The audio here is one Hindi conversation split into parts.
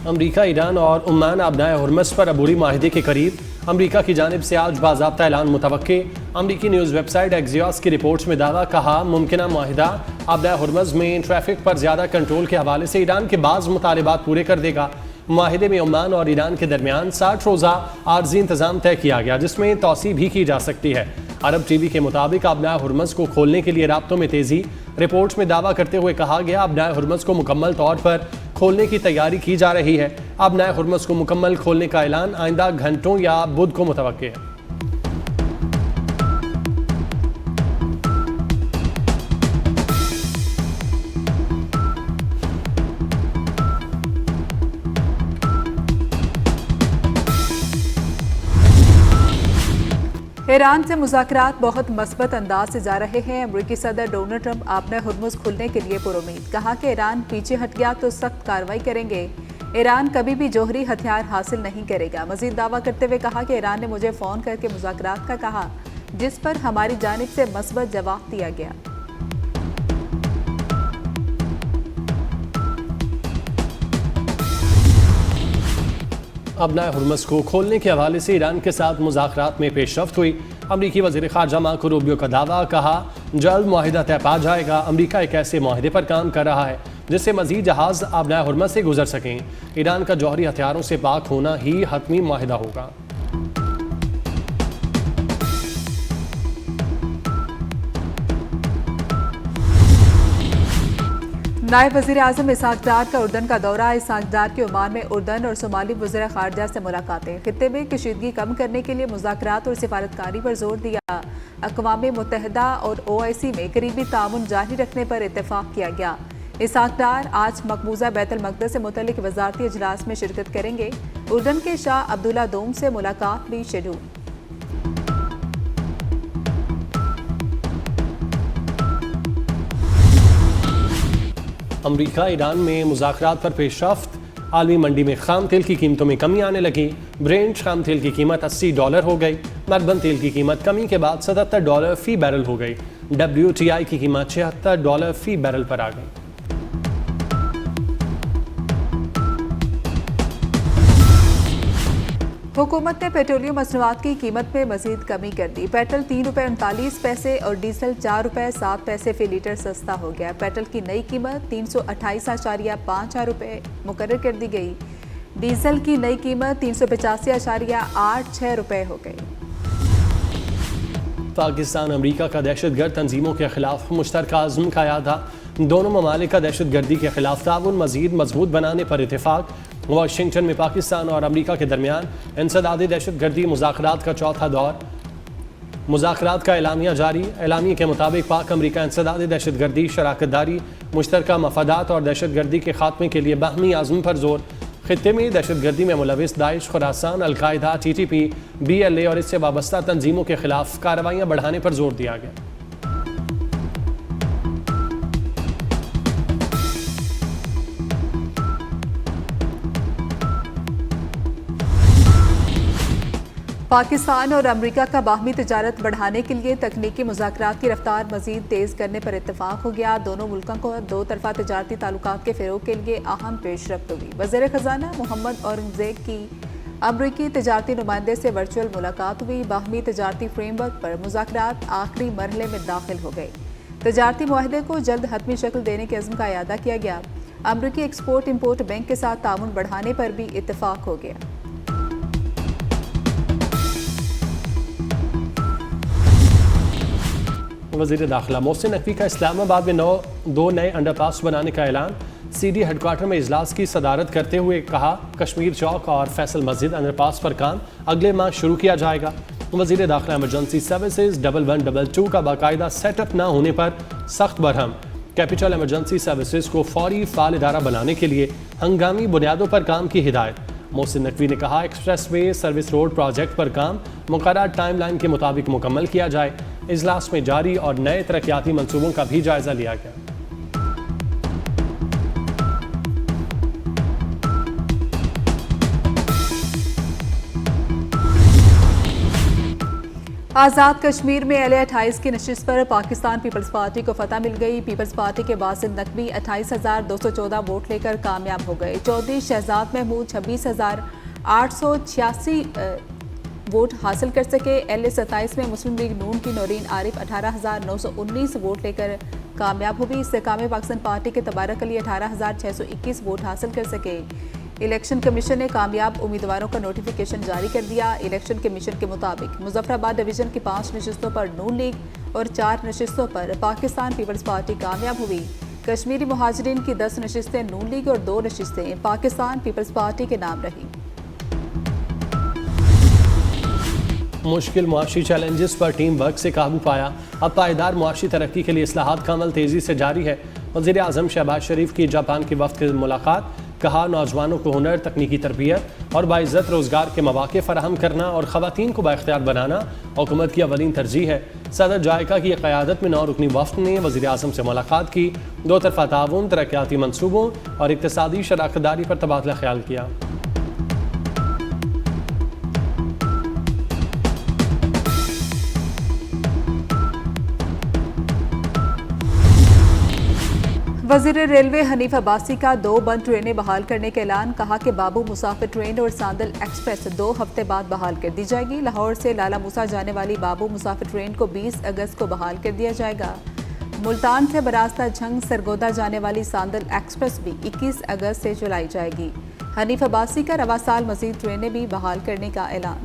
अमरीका, ईरान और ओमान आबनाए हुर्मस पर अबूरी माहिदे के करीब। अमरीका की जानिब से आज बाज़ाब्ता ऐलान मुतवक्के। अमरीकी न्यूज़ वेबसाइट एक्सियोस की रिपोर्ट्स में दावा कहा, मुमकिना माहिदा आबनाए हुर्मस में ट्रैफिक पर ज़्यादा कंट्रोल के हवाले से ईरान के बाज़ मुतालिबात पूरे कर देगा। माहिदे में ओमान और ईरान के दरमियान 60 रोज़ा आर्जी इंतज़ाम तय किया गया, जिसमें तौसी भी की जा सकती है। अरब टीवी के मुताबिक आबनाए हुर्मस को खोलने के लिए राब्तों में तेज़ी। रिपोर्ट्स में दावा करते हुए कहा गया, आबनाए हुर्मस को मुकम्मल तौर पर खोलने की तैयारी की जा रही है। आबनाए हुर्मस को मुकम्मल खोलने का ऐलान आइंदा घंटों या बुध को मुतवक्के है। ईरान से मुज़ाकरात बहुत मस्बत अंदाज से जा रहे हैं। अमरीकी सदर डोनाल्ड ट्रंप आबनाए हुर्मुज़ खुलने के लिए पुरुमीद। कहा कि ईरान पीछे हट गया तो सख्त कार्रवाई करेंगे। ईरान कभी भी जौहरी हथियार हासिल नहीं करेगा। मजीद दावा करते हुए कहा कि ईरान ने मुझे फ़ोन करके मुज़ाकरात का कहा, जिस पर हमारी जानिब से मस्बत जवाब दिया गया। आबनाए हुर्मस को खोलने के हवाले से ईरान के साथ मुज़ाकरात में पेशरफ्त हुई। अमरीकी वज़ीर ख़ारजा मार्को रूबियो का दावा, कहा जल्द मुआहिदा तय पा जाएगा। अमरीका एक ऐसे मुआहिदे पर काम कर रहा है जिससे मज़ीद जहाज़ आबनाए हुर्मस से गुजर सकें। ईरान का जौहरी हथियारों से पाक होना ही हतमी मुआहिदा होगा। नायब वज़ीर आज़म इसहाक डार का उर्दन का दौरा। इसहाक डार के ओमान में उर्दन और सोमाली वज़ीर ख़ारजा से मुलाकातें। खित्ते में कशीदगी कम करने के लिए मुज़ाकरात और सिफारतकारी पर जोर दिया। अक़वाम मुत्तहिदा और OIC में करीबी ताउन जारी रखने पर इत्तेफाक किया गया। इसहाक डार आज मकबूजा बैतुल मक़दस से मुतल्लिक़ वज़ारती इजलास में शिरकत करेंगे। उर्दन के शाह अब्दुल्ला दोम से मुलाकात भी शेड्यूल। अमरीका ईरान में मुज़ाकरात पर पेशरफ्त। आलमी मंडी में खाम तेल की कीमतों में कमी आने लगी। ब्रेंट खाम तेल की कीमत $80 हो गई। मकबन तेल की कीमत कमी के बाद $77 फ़ी बैरल हो गई। WTI की कीमत $76 फ़ी बैरल पर आ गई। हुकूमत ने पेट्रोलियम मसनूआत की कीमत में मजीद कमी कर दी। पेट्रोल ₹3.39 और डीजल ₹4.07 फी लीटर सस्ता हो गया। पेट्रोल की नई कीमत ₹328.54 मुकर्रर कर दी गई। डीजल की नई कीमत ₹385.86 हो गई। पाकिस्तान अमरीका का दहशतगर्द तंजीमों के खिलाफ मुश्तरका अज़्म का यादा। दोनों ममालिक का दहशतगर्दी के खिलाफ ताउन मजीद मजबूत बनाने पर इत्तेफाक। वाशिंगटन में पाकिस्तान और अमरीका के दरमियान इंसदादी दहशतगर्दी मुज़ाकरात का चौथा दौर। मुज़ाकरात का एलामिया जारी। एलामिया के मुताबिक पाक अमरीका इंसदादी दहशतगर्दी, शराकतदारी, मुश्तरका मफादात और दहशतगर्दी के खात्मे के लिए बाहमी आज़म पर जोर। खित्ते में दहशतगर्दी में मुलविस Daesh, Khorasan, al Qaeda, TTP, BLA और इससे वाबस्ता तंजीमों के खिलाफ कार्रवाइयाँ बढ़ाने पर जोर दिया गया। पाकिस्तान और अमरीका का बाहमी तिजारत बढ़ाने के लिए तकनीकी मुज़ाकरात की रफ्तार मजीद तेज़ करने पर इत्तेफाक हो गया। दोनों मुल्कों को दो तरफा तिजारती ताल्लुकात के फ़रोग के लिए अहम पेशरफ्त हुई। वज़ीर ख़ज़ाना मोहम्मद औरंगज़ेब की अमरीकी तिजारती नुमाइंदे से वर्चुअल मुलाकात हुई। बाहमी तिजारती फ्रेमवर्क पर मुज़ाकरात आखिरी मरहले में दाखिल हो गए। तिजारती मुआहदे को जल्द हतमी शक्ल देने के अज़्म का इयादा किया गया। अमरीकी एक्सपोर्ट इम्पोर्ट बैंक के साथ ताउन बढ़ाने पर भी इत्तेफाक हो गया। वज़ीर दाखिला मोहसिन नकवी का इस्लामाबाद में दो नए अंडरपास बनाने का ऐलान। CD हेडक्वार्टर में इजलास की सदारत करते हुए कहा, कश्मीर चौक और फैसल मस्जिद अंडरपास पर काम अगले माह शुरू किया जाएगा। वज़ीर दाखिला इमरजेंसी सर्विसेज 1122 का बाकायदा सेटअप न होने पर सख्त बरहम। कैपिटल इमरजेंसी सर्विसेज को फौरी फ़ाल इदारा बनाने के लिए हंगामी बुनियादों पर काम की हिदायत। मोहसिन नकवी ने कहा, express way service road project पर काम मुकर्रर टाइम लाइन के मुताबिक मुकम्मल किया जाए। इजलास में जारी और नए तरक्याती मंसूबों का भी जायजा लिया गया। आज़ाद कश्मीर में LA-28 की नशिस्त पर पाकिस्तान पीपल्स पार्टी को फतह मिल गई। पीपल्स पार्टी के बासिल नकवी 28,214 वोट लेकर कामयाब हो गए। चौधरी शहजाद महमूद 26,886 वोट हासिल कर सके। LA-27 में मुस्लिम लीग नून की नौरीन आरिफ 18,919 वोट लेकर कामयाब हुई। इस्तेकाम पाकिस्तान पार्टी के तबारक अली 18,621 वोट हासिल कर सके। इलेक्शन कमीशन ने कामयाब उम्मीदवारों का नोटिफिकेशन जारी कर दिया। इलेक्शन कमीशन के मुताबिक मुजफ्फराबाद डिवीजन की 5 नशिस्तों पर नून लीग और 4 नशिस्तों पर पाकिस्तान पीपल्स पार्टी कामयाब हुई। कश्मीरी मुहाजिरीन की 10 नशिस्तें नून लीग और 2 नशिस्तें पाकिस्तान पीपल्स पार्टी के नाम रही। मुश्किल मुआशी चैलेंजेस पर टीम वर्क से काबू पाया। अब पायदार मुआशी तरक्की के लिए इस्लाहात का अमल तेज़ी से जारी है। वज़ीर आज़म शहबाज शरीफ की जापान के वफ़द की मुलाकात। कहा, नौजवानों को हुनर, तकनीकी तरबियत और बाइज़्ज़त रोज़गार के मौक़े फ़राहम करना और ख़वातीन को बाइख्तियार बनाना हुकूमत की अवलीन तरजीह है। सदर जायका की क़यादत में 9 रुकनी वफ़द ने वज़ीर आज़म से मुलाकात की। 2 तरफ़ा ताउन, तरक्याती मनसूबों और इक़्तिसादी शराकतदारी पर तबादला ख्याल किया। वज़ीर रेलवे हनीफ अब्बासी का 2 बंद ट्रेनें बहाल करने का ऐलान। कहा कि बाबू मुसाफिर ट्रेन और सांदल एक्सप्रेस 2 हफ्ते बाद बहाल कर दी जाएगी। लाहौर से लाला मूसा जाने वाली बाबू मुसाफिर ट्रेन को 20 अगस्त को बहाल कर दिया जाएगा। मुल्तान से बरास्ता झंग सरगोदा जाने वाली सांदल एक्सप्रेस भी 21 अगस्त से चलाई जाएगी। हनीफ अब्बासी का रवा साल मज़ीद ट्रेनें भी बहाल करने का ऐलान।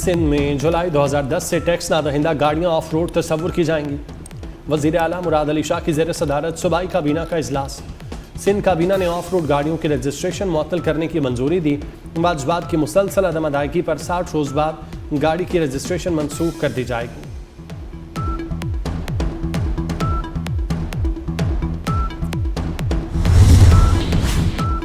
सिंध में जुलाई 2010 से टैक्स नादहिंदा गाड़ियाँ ऑफ रोड तस्वुर की जाएंगी। वज़ीर आला मुराद अली शाह की ज़ेर सदारत सूबाई काबीना का इजलास। सिंध काबीना ने ऑफ रोड गाड़ियों की रजिस्ट्रेशन मुअत्तल करने की मंजूरी दी। वाजबात की मुसलसल अदम अदायगी पर 60 रोज़ बाद गाड़ी की रजिस्ट्रेशन मनसूख कर दी जाएगी।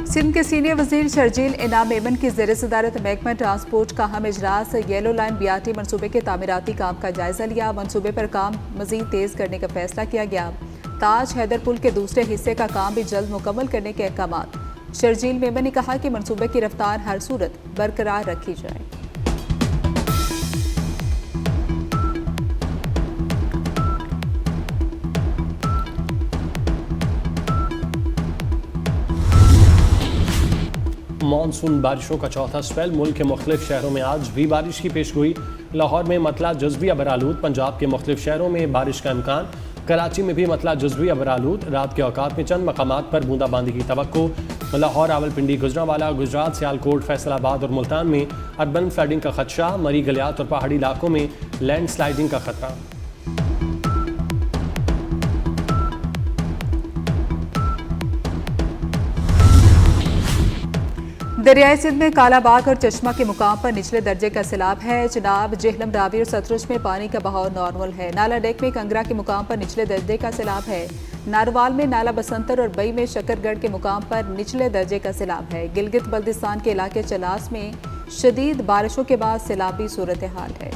सिंध के सीनियर वजीर शर्जील इनाम मेमन की ज़ेर सदारत महकमा ट्रांसपोर्ट का अहम इजलास। येलो लाइन BRT मनसूबे के तामीराती काम का जायजा लिया। मनसूबे पर काम मजीद तेज़ करने का फैसला किया गया। ताज हैदर पुल के दूसरे हिस्से का काम भी जल्द मुकम्मल करने के अहकामात। शर्जील मेमन ने कहा कि मनसूबे की रफ्तार हर सूरत बरकरार रखी जाए। मानसून बारिशों का चौथा स्पेल। मुल्क के मुख्तलिफ शहरों में आज भी बारिश की पेशगोई। लाहौर में मतला जुज़वी अबरालूद। पंजाब के मुख्तलिफ शहरों में बारिश का इम्कान। कराची में भी मतला जुज़वी अबरालूद। रात के औकात में चंद मकामात पर बूंदाबांदी की तवक्को। लाहौर, रावलपिंडी, गुजरांवाला, गुजरात, सियालकोट, फैसलाबाद और मुल्तान में अर्बन फ्लडिंग का खदशा। मरी, गलियात और पहाड़ी इलाकों में लैंड स्लाइडिंग का खतरा। दरियाई सिंध में कालाबाग और चश्मा के मुकाम पर निचले दर्जे का सैलाब है। चिनाब, जेहलम, रावी और सतलुज में पानी का बहाव नॉर्मल है। नाला डेक में कंगरा के मुकाम पर निचले दर्जे का सैलाब है। नारवाल में नाला बसंतर और बई में शकरगढ़ के मुकाम पर निचले दर्जे का सैलाब है। गिलगित बल्दिस्तान के इलाके चलास में शदीद बारिशों के बाद सैलाबी सूरत हाल है।